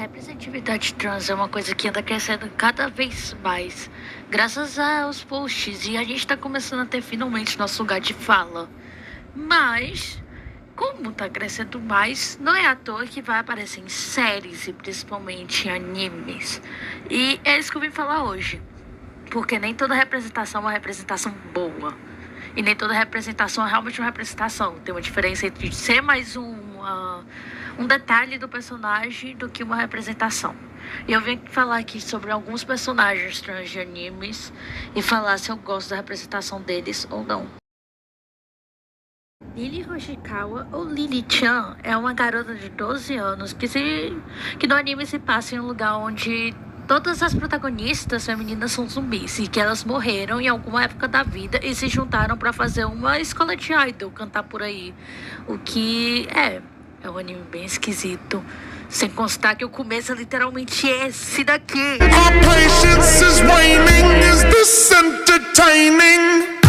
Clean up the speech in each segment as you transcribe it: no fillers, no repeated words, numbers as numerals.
representatividade trans é uma coisa que anda crescendo cada vez mais, graças aos posts, e a gente tá começando a ter finalmente nosso lugar de fala. Mas, como tá crescendo mais, não é à toa que vai aparecer em séries e principalmente em animes. E é isso que eu vim falar hoje. Porque nem toda representação é uma representação boa. E nem toda representação é realmente uma representação. Tem uma diferença entre ser mais um detalhe do personagem do que uma representação. E eu vim falar aqui sobre alguns personagens trans de animes e falar se eu gosto da representação deles ou não. Lily Hoshikawa, ou Lily-chan, é uma garota de 12 anos que no anime se passa em um lugar onde todas as protagonistas femininas são zumbis e que elas morreram em alguma época da vida e se juntaram pra fazer uma escola de idol, cantar por aí. O que é um anime bem esquisito. Sem constar que o começo é literalmente esse daqui. Our patience is waning. Is this entertaining?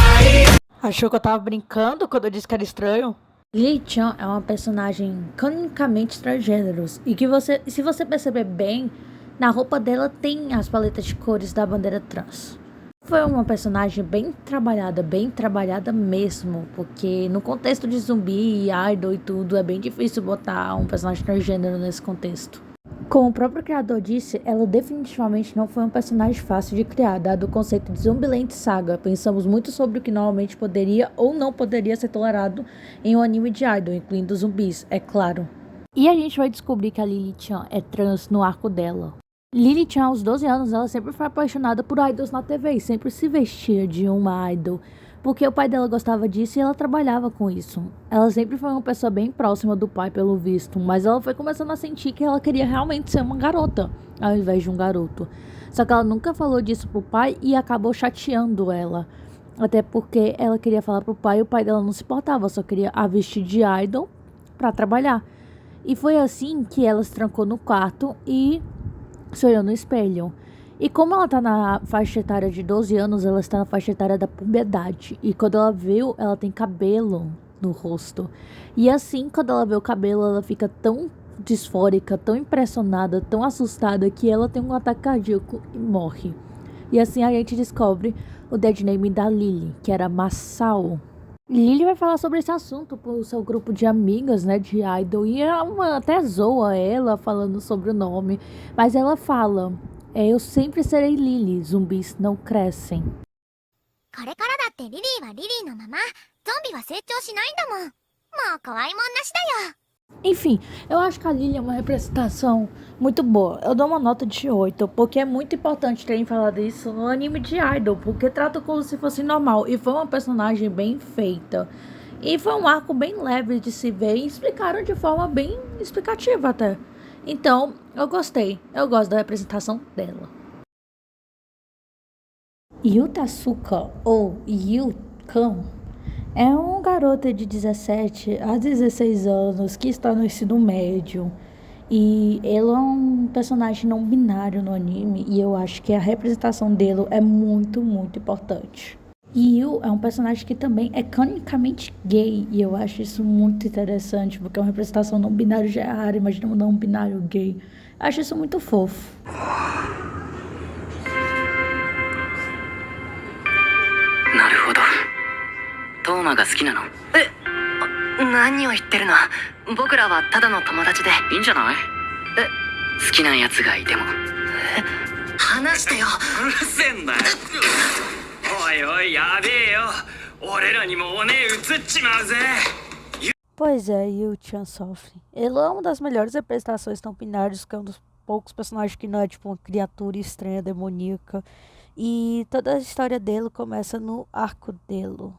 Achou que eu tava brincando quando eu disse que era estranho? Lily-chan é uma personagem canonicamente transgêneros e que se você perceber bem, na roupa dela tem as paletas de cores da bandeira trans. Foi uma personagem bem trabalhada mesmo, porque no contexto de zumbi, idol e tudo, é bem difícil botar um personagem transgênero nesse contexto. Como o próprio criador disse, ela definitivamente não foi um personagem fácil de criar, dado o conceito de Zumbiland Saga. Pensamos muito sobre o que normalmente poderia ou não poderia ser tolerado em um anime de idol, incluindo zumbis, é claro. E a gente vai descobrir que a Lily-chan é trans no arco dela. Lily-chan, aos 12 anos, ela sempre foi apaixonada por idols na TV e sempre se vestia de uma idol, porque o pai dela gostava disso e ela trabalhava com isso. Ela sempre foi uma pessoa bem próxima do pai, pelo visto, mas ela foi começando a sentir que ela queria realmente ser uma garota, ao invés de um garoto. Só que ela nunca falou disso pro pai e acabou chateando ela. Até porque ela queria falar pro pai e o pai dela não se importava, só queria a vestir de idol pra trabalhar. E foi assim que ela se trancou no quarto e se olhou no espelho. E como ela tá na faixa etária de 12 anos, ela está na faixa etária da puberdade. E quando ela viu, ela tem cabelo no rosto. E assim, quando ela vê o cabelo, ela fica tão disfórica, tão impressionada, tão assustada, que ela tem um ataque cardíaco e morre. E assim a gente descobre o dead name da Lily, que era Masao. Lily vai falar sobre esse assunto pro seu grupo de amigas, né, de idol. E ela até zoa ela falando sobre o nome. Mas ela fala... eu sempre serei Lily, zumbis não crescem. Enfim, eu acho que a Lily é uma representação muito boa. Eu dou uma nota de 8, porque é muito importante terem falado isso no anime de idol, porque trata como se fosse normal. E foi uma personagem bem feita. E foi um arco bem leve de se ver e explicaram de forma bem explicativa até. Então, eu gostei. Eu gosto da representação dela. Yutasuka, ou Yu-kan, é um garoto de 17 a 16 anos que está no ensino médio. E ele é um personagem não binário no anime. E eu acho que a representação dele é muito importante. E Yu é um personagem que também é canonicamente gay. E eu acho isso muito interessante, porque uma representação não binária já é rara. Imagina um não binário gay. Eu acho isso muito fofo. なるほど。トーマが好きなの？何を言ってるの？僕らはただの友達でいいんじゃない？好きな奴がいても。話してよ。うるせえんだよ。おいおい、やべえよ。俺らにもおねえ移っちまうぜ。 Pois é, Yu-chan sofre. Ele é uma das melhores representações não binárias, que é um dos poucos personagens que não é tipo uma criatura estranha, demoníaca. E toda a história dele começa no arco dele.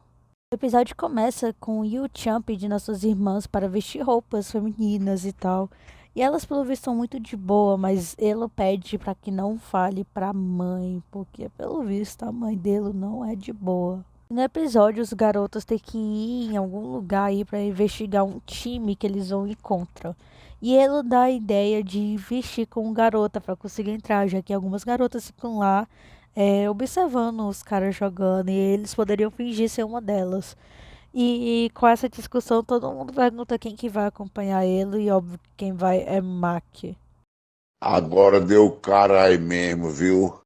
O episódio começa com Yu-chan pedindo às suas irmãs para vestir roupas femininas e tal. E elas, pelo visto, são muito de boa, mas ele pede para que não fale pra mãe, porque, pelo visto, a mãe dele não é de boa. No episódio, os garotos têm que ir em algum lugar aí para investigar um time que eles vão encontrar. E ele dá a ideia de vestir com garota para conseguir entrar, já que algumas garotas ficam lá observando os caras jogando e eles poderiam fingir ser uma delas. E com essa discussão, todo mundo pergunta quem que vai acompanhar ele e óbvio que quem vai é Maki. Agora deu cara aí mesmo, viu?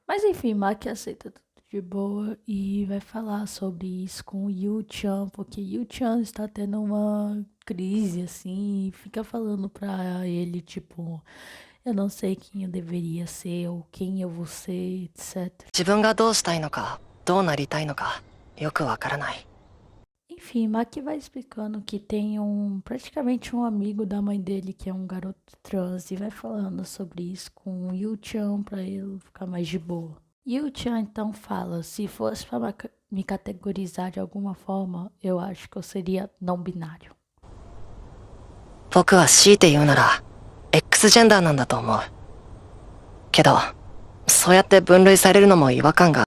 Mas enfim, Maki aceita tudo de boa e vai falar sobre isso com o Yu-chan, porque Yu-chan está tendo uma crise assim e fica falando pra ele, tipo, eu não sei quem eu deveria ser ou quem eu vou ser, etc. 自分がどうしたいのか、どうなりたいのか、よくわからない。 Enfim, Maki vai explicando que tem praticamente um amigo da mãe dele que é um garoto trans e vai falando sobre isso com o Yu-chan pra ele ficar mais de boa. Yu-chan então fala, se fosse pra me categorizar de alguma forma, eu acho que eu seria não binário. 僕は強いて言うなら X ジェンダーなんだと思う。けど、そうやって分類されるのも違和感が。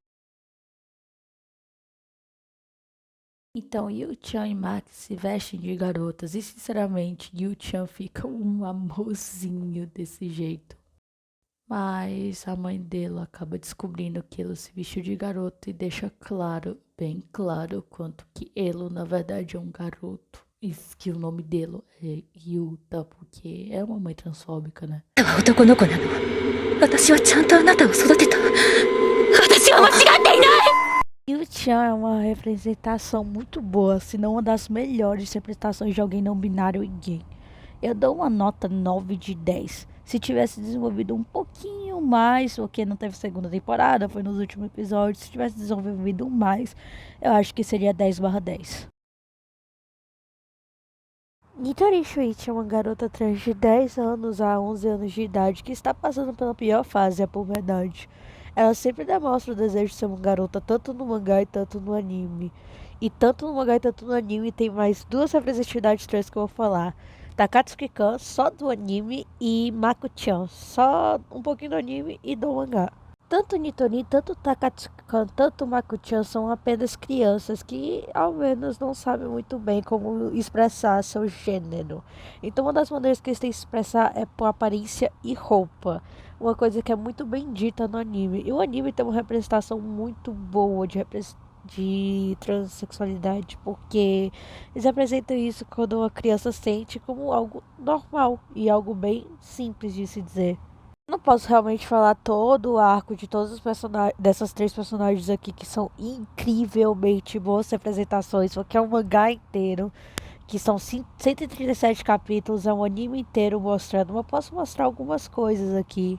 Então, Yu-chan e Maki se vestem de garotas e, sinceramente, Yu-chan fica um amorzinho desse jeito. Mas a mãe dele acaba descobrindo que ele se vestiu de garoto e deixa claro, bem claro, quanto que ele, na verdade, é um garoto. E que o nome dele é Yuta, porque é uma mãe transfóbica, né? 男の子なの。私はちゃんとあなたを育てた。私は間違っていない。 Yu-chan é uma representação muito boa, se não uma das melhores representações de alguém não binário e gay. Eu dou uma nota 9 de 10. Se tivesse desenvolvido um pouquinho mais, porque não teve segunda temporada, foi nos últimos episódios, se tivesse desenvolvido mais, eu acho que seria 10/10. Nitori Shuichi é uma garota trans de 10 anos a 11 anos de idade que está passando pela pior fase, a puberdade. Ela sempre demonstra o desejo de ser uma garota, tanto no mangá e tanto no anime. E tanto no mangá e tanto no anime tem mais duas representatividades trans que eu vou falar. Takatsuki-kan, só do anime, e Mako-chan, só um pouquinho do anime e do mangá. Tanto Nitori, tanto Takatsuki-kan, tanto Mako-chan são apenas crianças que, ao menos, não sabem muito bem como expressar seu gênero. Então, uma das maneiras que eles têm de se expressar é por aparência e roupa. Uma coisa que é muito bem dita no anime. E o anime tem uma representação muito boa de transexualidade, porque eles apresentam isso quando uma criança sente como algo normal e algo bem simples de se dizer. Não posso realmente falar todo o arco de todos os personagens, dessas três personagens aqui que são incrivelmente boas representações, porque é um mangá inteiro, que são 137 capítulos, é um anime inteiro mostrando, mas posso mostrar algumas coisas aqui.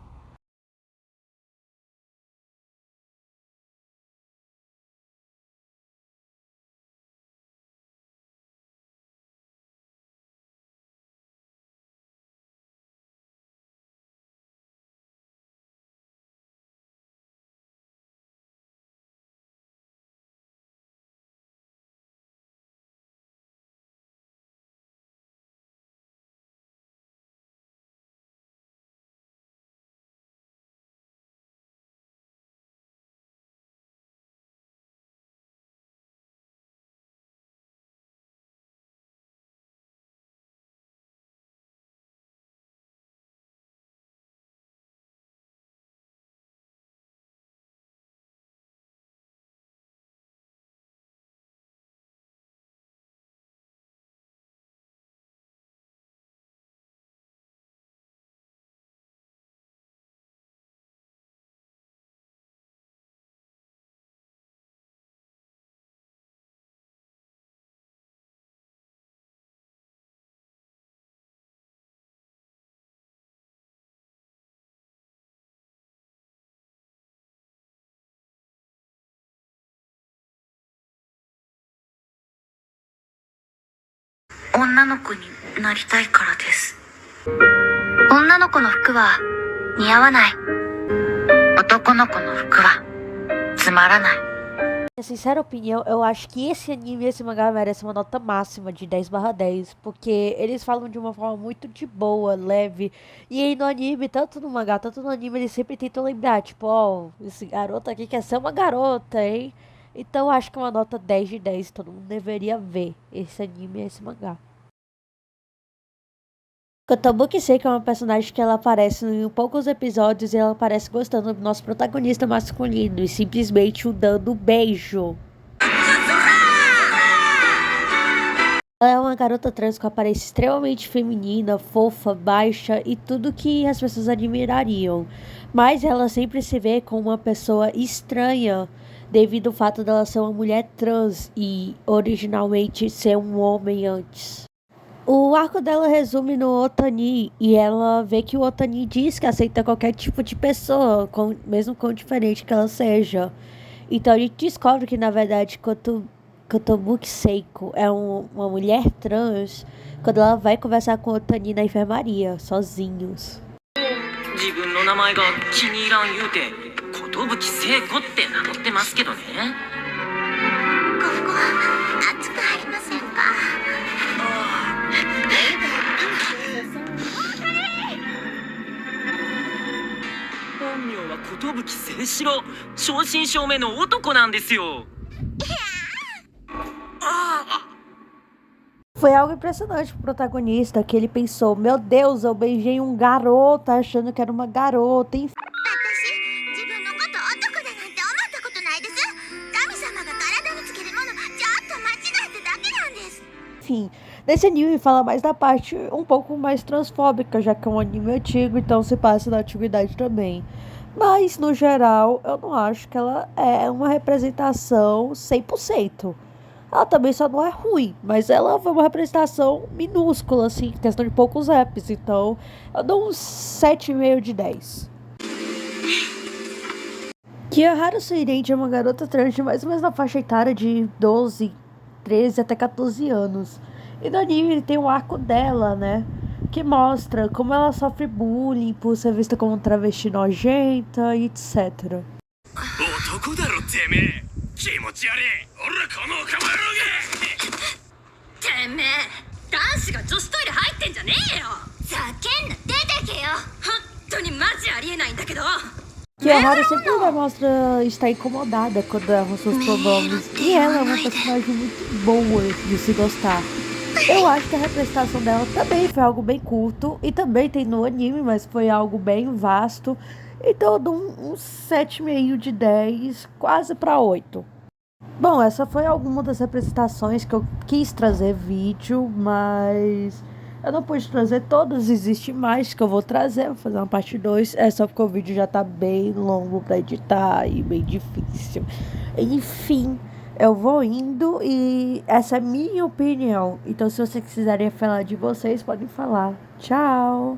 女の子になりたいからです。女の子の服は似合わない。男の子の服はつまらない。 Minha sincera opinião, eu acho que esse anime e esse mangá merecem uma nota máxima de 10/10, porque eles falam de uma forma muito de boa, leve, e aí no anime, tanto no mangá, tanto no anime, eles sempre tentam lembrar, tipo, ó, esse garoto aqui quer ser uma garota, hein? Então eu acho que é uma nota 10 de 10, todo mundo deveria ver esse anime e esse mangá. Kotobuki Seiki é uma personagem que ela aparece em poucos episódios e ela aparece gostando do nosso protagonista masculino e simplesmente o dando beijo. Ela é uma garota trans com aparência extremamente feminina, fofa, baixa e tudo que as pessoas admirariam. Mas ela sempre se vê como uma pessoa estranha devido ao fato dela ser uma mulher trans e originalmente ser um homem antes. O arco dela resume no Otani e ela vê que o Otani diz que aceita qualquer tipo de pessoa, mesmo quão diferente que ela seja. Então a gente descobre que na verdade Kotobuki Seiko é uma mulher trans quando ela vai conversar com o Otani na enfermaria, sozinhos. 自分の名前が気に入らん言うて寿聖子って名乗ってますけどね。ここ暑くありませんか？本名は寿聖四郎、正真正銘の男なんですよ。Foi algo impressionante pro protagonista, que ele pensou, meu Deus, eu beijei um garoto achando que era uma garota, enfim. 私自分のこと男だなんて思ったことないです。神様が体につけるものちょっと間違えただけなんです。 Enfim, nesse anime fala mais da parte um pouco mais transfóbica, já que é um anime antigo, então se passa na antiguidade também. Mas, no geral, eu não acho que ela é uma representação 100%. Ela também só não é ruim, mas ela foi uma representação minúscula, assim, questão de poucos apps. Então, eu dou uns 7,5 de 10. Kiyoharu Suirente é uma garota trans de mais ou menos na faixa etária de 12, 13 até 14 anos. E no anime tem um arco dela, né? Que mostra como ela sofre bullying por ser vista como travesti nojenta e etc. 男だろてめえ。気持ち悪い。俺このカマロてめえ男子が女子トイレ入ってんじゃねえよ。ざけんな、出てけよ。本当にマジありえないんだけど。 Kiyoharu sempre demonstra estar incomodada quando erram seus pronomes. E ela é uma personagem muito boa de se gostar. Eu acho que a representação dela também foi algo bem curto. E também tem no anime, mas foi algo bem vasto. Então eu dou uns 7,5 de 10, quase para 8. Bom, essa foi alguma das representações que eu quis trazer vídeo, mas eu não pude trazer todas, existe mais que eu vou trazer, vou fazer uma parte 2, é só porque o vídeo já tá bem longo para editar e bem difícil. Enfim, eu vou indo e essa é minha opinião, então se vocês quiserem falar de vocês, podem falar. Tchau!